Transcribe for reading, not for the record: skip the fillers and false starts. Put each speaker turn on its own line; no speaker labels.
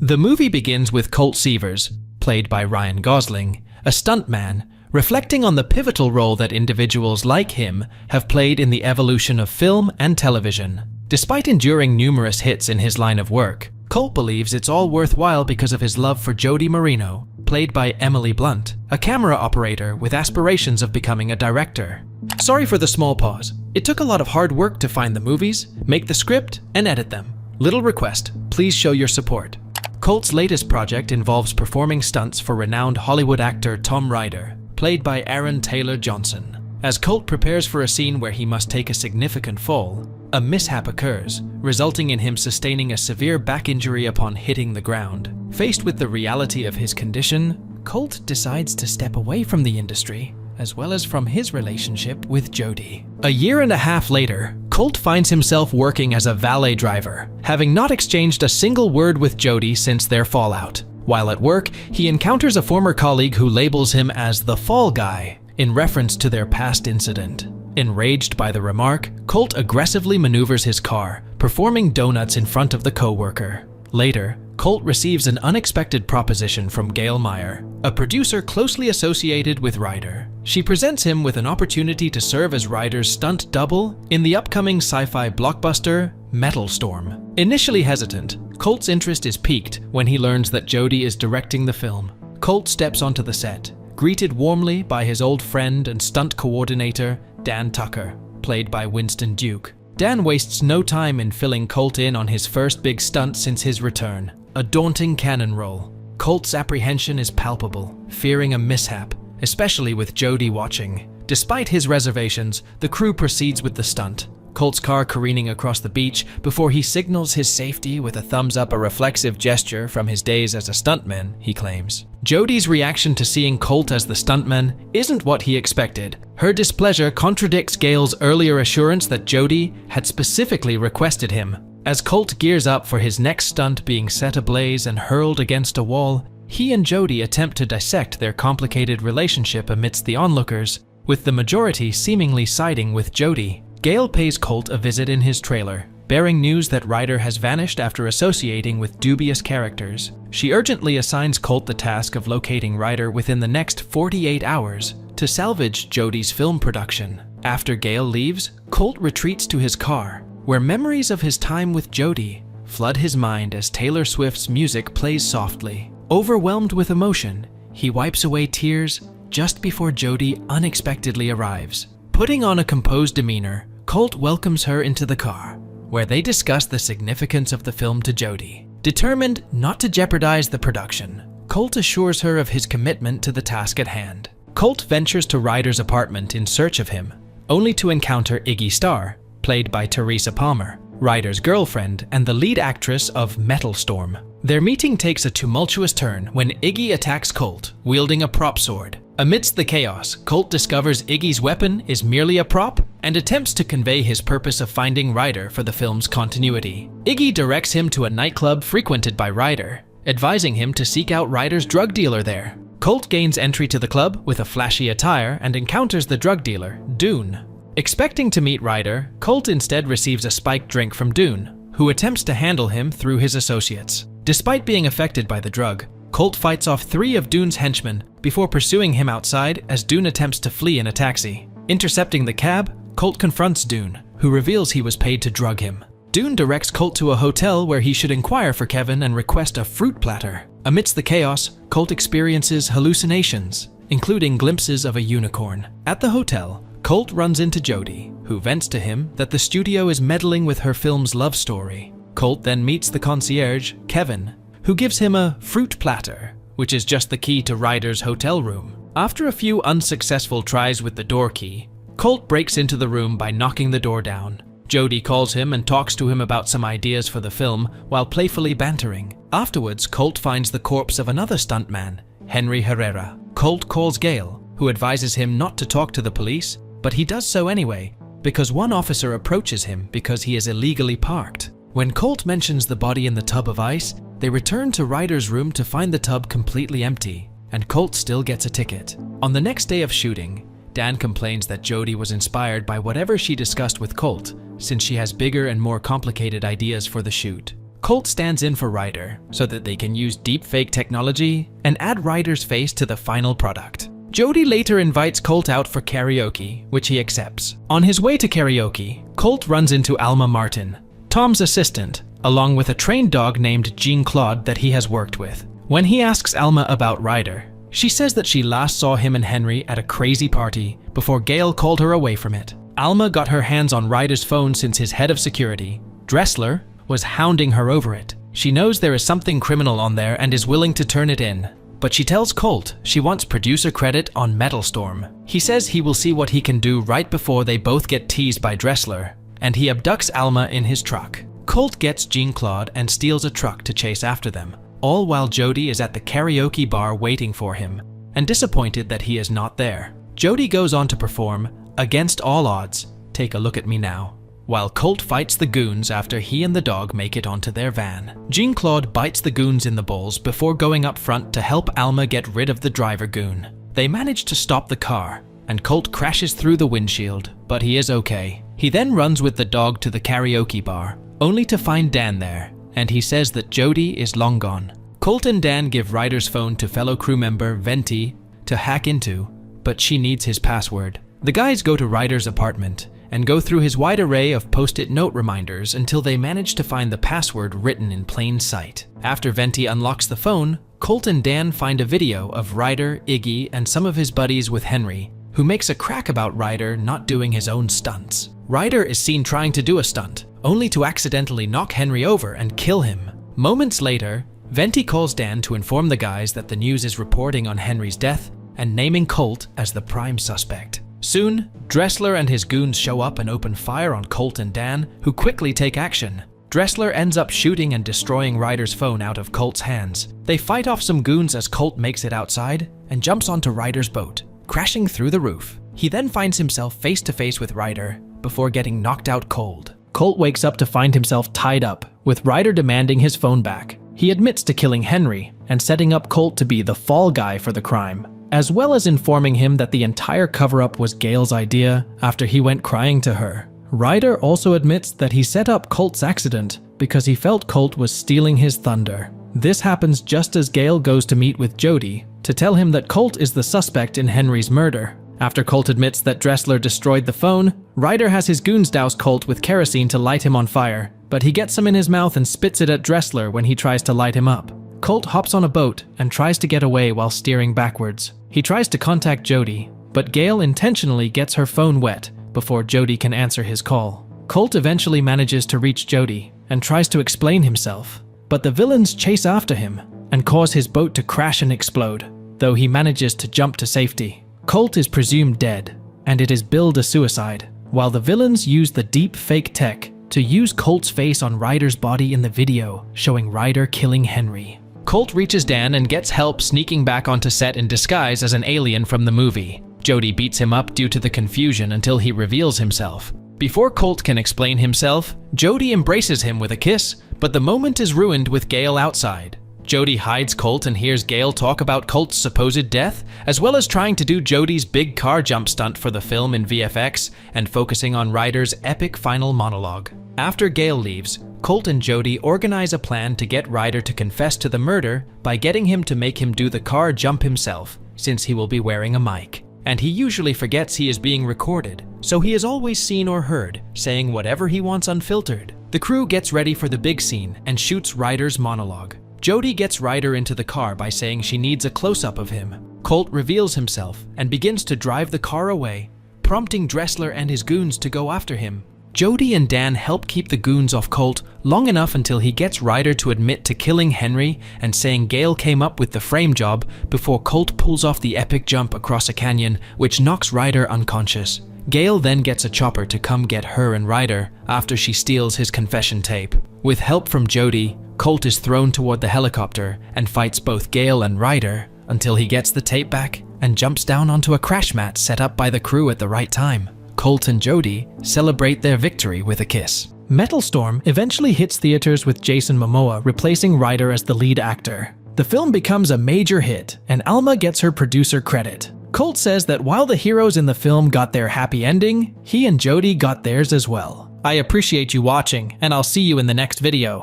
The movie begins with Colt Seavers, played by Ryan Gosling, a stuntman, reflecting on the pivotal role that individuals like him have played in the evolution of film and television. Despite enduring numerous hits in his line of work, Colt believes it's all worthwhile because of his love for Jody Marino, played by Emily Blunt, a camera operator with aspirations of becoming a director. Sorry for the small pause. It took a lot of hard work to find the movies, make the script, and edit them. Little request, please show your support. Colt's latest project involves performing stunts for renowned Hollywood actor Tom Ryder, played by Aaron Taylor Johnson. As Colt prepares for a scene where he must take a significant fall, a mishap occurs, resulting in him sustaining a severe back injury upon hitting the ground. Faced with the reality of his condition, Colt decides to step away from the industry, as well as from his relationship with Jody. A year and a half later, Colt finds himself working as a valet driver, having not exchanged a single word with Jody since their fallout. While at work, he encounters a former colleague who labels him as the Fall Guy, in reference to their past incident. Enraged by the remark, Colt aggressively maneuvers his car, performing donuts in front of the co-worker. Later, Colt receives an unexpected proposition from Gail Meyer, a producer closely associated with Ryder. She presents him with an opportunity to serve as Ryder's stunt double in the upcoming sci-fi blockbuster, Metal Storm. Initially hesitant, Colt's interest is piqued when he learns that Jody is directing the film. Colt steps onto the set, greeted warmly by his old friend and stunt coordinator, Dan Tucker, played by Winston Duke. Dan wastes no time in filling Colt in on his first big stunt since his return, a daunting cannon roll. Colt's apprehension is palpable, fearing a mishap, especially with Jody watching. Despite his reservations, the crew proceeds with the stunt, Colt's car careening across the beach before he signals his safety with a thumbs up, a reflexive gesture from his days as a stuntman, he claims. Jody's reaction to seeing Colt as the stuntman isn't what he expected. Her displeasure contradicts Gail's earlier assurance that Jody had specifically requested him. As Colt gears up for his next stunt being set ablaze and hurled against a wall, he and Jody attempt to dissect their complicated relationship amidst the onlookers, with the majority seemingly siding with Jody. Gail pays Colt a visit in his trailer, bearing news that Ryder has vanished after associating with dubious characters. She urgently assigns Colt the task of locating Ryder within the next 48 hours to salvage Jody's film production. After Gail leaves, Colt retreats to his car, where memories of his time with Jody flood his mind as Taylor Swift's music plays softly. Overwhelmed with emotion, he wipes away tears just before Jody unexpectedly arrives. Putting on a composed demeanor, Colt welcomes her into the car, where they discuss the significance of the film to Jody. Determined not to jeopardize the production, Colt assures her of his commitment to the task at hand. Colt ventures to Ryder's apartment in search of him, only to encounter Iggy Starr, played by Teresa Palmer, Ryder's girlfriend and the lead actress of Metal Storm. Their meeting takes a tumultuous turn when Iggy attacks Colt, wielding a prop sword. Amidst the chaos, Colt discovers Iggy's weapon is merely a prop and attempts to convey his purpose of finding Ryder for the film's continuity. Iggy directs him to a nightclub frequented by Ryder, advising him to seek out Ryder's drug dealer there. Colt gains entry to the club with a flashy attire and encounters the drug dealer, Dune. Expecting to meet Ryder, Colt instead receives a spiked drink from Dune, who attempts to handle him through his associates. Despite being affected by the drug, Colt fights off 3 of Dune's henchmen before pursuing him outside as Dune attempts to flee in a taxi. Intercepting the cab, Colt confronts Dune, who reveals he was paid to drug him. Dune directs Colt to a hotel where he should inquire for Kevin and request a fruit platter. Amidst the chaos, Colt experiences hallucinations, including glimpses of a unicorn. At the hotel, Colt runs into Jody, who vents to him that the studio is meddling with her film's love story. Colt then meets the concierge, Kevin, who gives him a fruit platter, which is just the key to Ryder's hotel room. After a few unsuccessful tries with the door key, Colt breaks into the room by knocking the door down. Jody calls him and talks to him about some ideas for the film while playfully bantering. Afterwards, Colt finds the corpse of another stuntman, Henry Herrera. Colt calls Gail, who advises him not to talk to the police, but he does so anyway, because one officer approaches him because he is illegally parked. When Colt mentions the body in the tub of ice, they return to Ryder's room to find the tub completely empty, and Colt still gets a ticket. On the next day of shooting, Dan complains that Jody was inspired by whatever she discussed with Colt, since she has bigger and more complicated ideas for the shoot. Colt stands in for Ryder so that they can use deepfake technology and add Ryder's face to the final product. Jody later invites Colt out for karaoke, which he accepts. On his way to karaoke, Colt runs into Alma Martin, Tom's assistant, along with a trained dog named Jean-Claude that he has worked with. When he asks Alma about Ryder, she says that she last saw him and Henry at a crazy party before Gale called her away from it. Alma got her hands on Ryder's phone since his head of security, Dressler, was hounding her over it. She knows there is something criminal on there and is willing to turn it in. But she tells Colt she wants producer credit on Metal Storm. He says he will see what he can do right before they both get teased by Dressler, and he abducts Alma in his truck. Colt gets Jean-Claude and steals a truck to chase after them, all while Jody is at the karaoke bar waiting for him, and disappointed that he is not there. Jody goes on to perform Against All Odds, Take a Look at Me Now, while Colt fights the goons after he and the dog make it onto their van. Jean-Claude bites the goons in the balls before going up front to help Alma get rid of the driver goon. They manage to stop the car, and Colt crashes through the windshield, but he is okay. He then runs with the dog to the karaoke bar, only to find Dan there, and he says that Jody is long gone. Colt and Dan give Ryder's phone to fellow crew member Venti to hack into, but she needs his password. The guys go to Ryder's apartment and go through his wide array of post-it note reminders until they manage to find the password written in plain sight. After Venti unlocks the phone, Colt and Dan find a video of Ryder, Iggy, and some of his buddies with Henry, who makes a crack about Ryder not doing his own stunts. Ryder is seen trying to do a stunt, only to accidentally knock Henry over and kill him. Moments later, Venti calls Dan to inform the guys that the news is reporting on Henry's death and naming Colt as the prime suspect. Soon, Dressler and his goons show up and open fire on Colt and Dan, who quickly take action. Dressler ends up shooting and destroying Ryder's phone out of Colt's hands. They fight off some goons as Colt makes it outside and jumps onto Ryder's boat, crashing through the roof. He then finds himself face to face with Ryder before getting knocked out cold. Colt wakes up to find himself tied up, with Ryder demanding his phone back. He admits to killing Henry and setting up Colt to be the fall guy for the crime, as well as informing him that the entire cover-up was Gale's idea after he went crying to her. Ryder also admits that he set up Colt's accident because he felt Colt was stealing his thunder. This happens just as Gale goes to meet with Jody to tell him that Colt is the suspect in Henry's murder. After Colt admits that Dressler destroyed the phone, Ryder has his goons douse Colt with kerosene to light him on fire, but he gets some in his mouth and spits it at Dressler when he tries to light him up. Colt hops on a boat and tries to get away while steering backwards. He tries to contact Jody, but Gale intentionally gets her phone wet before Jody can answer his call. Colt eventually manages to reach Jody and tries to explain himself, but the villains chase after him and cause his boat to crash and explode, though he manages to jump to safety. Colt is presumed dead, and it is billed a suicide, while the villains use the deep fake tech to use Colt's face on Ryder's body in the video, showing Ryder killing Henry. Colt reaches Dan and gets help sneaking back onto set in disguise as an alien from the movie. Jody beats him up due to the confusion until he reveals himself. Before Colt can explain himself, Jody embraces him with a kiss, but the moment is ruined with Gale outside. Jody hides Colt and hears Gale talk about Colt's supposed death, as well as trying to do Jody's big car jump stunt for the film in VFX and focusing on Ryder's epic final monologue. After Gale leaves, Colt and Jody organize a plan to get Ryder to confess to the murder by getting him to make him do the car jump himself, since he will be wearing a mic. And he usually forgets he is being recorded, so he is always seen or heard, saying whatever he wants unfiltered. The crew gets ready for the big scene and shoots Ryder's monologue. Jody gets Ryder into the car by saying she needs a close-up of him. Colt reveals himself and begins to drive the car away, prompting Dressler and his goons to go after him. Jody and Dan help keep the goons off Colt long enough until he gets Ryder to admit to killing Henry and saying Gale came up with the frame job before Colt pulls off the epic jump across a canyon, which knocks Ryder unconscious. Gale then gets a chopper to come get her and Ryder after she steals his confession tape. With help from Jody, Colt is thrown toward the helicopter and fights both Gale and Ryder until he gets the tape back and jumps down onto a crash mat set up by the crew at the right time. Colt and Jody celebrate their victory with a kiss. Metal Storm eventually hits theaters with Jason Momoa replacing Ryder as the lead actor. The film becomes a major hit, and Alma gets her producer credit. Colt says that while the heroes in the film got their happy ending, he and Jody got theirs as well. I appreciate you watching, and I'll see you in the next video.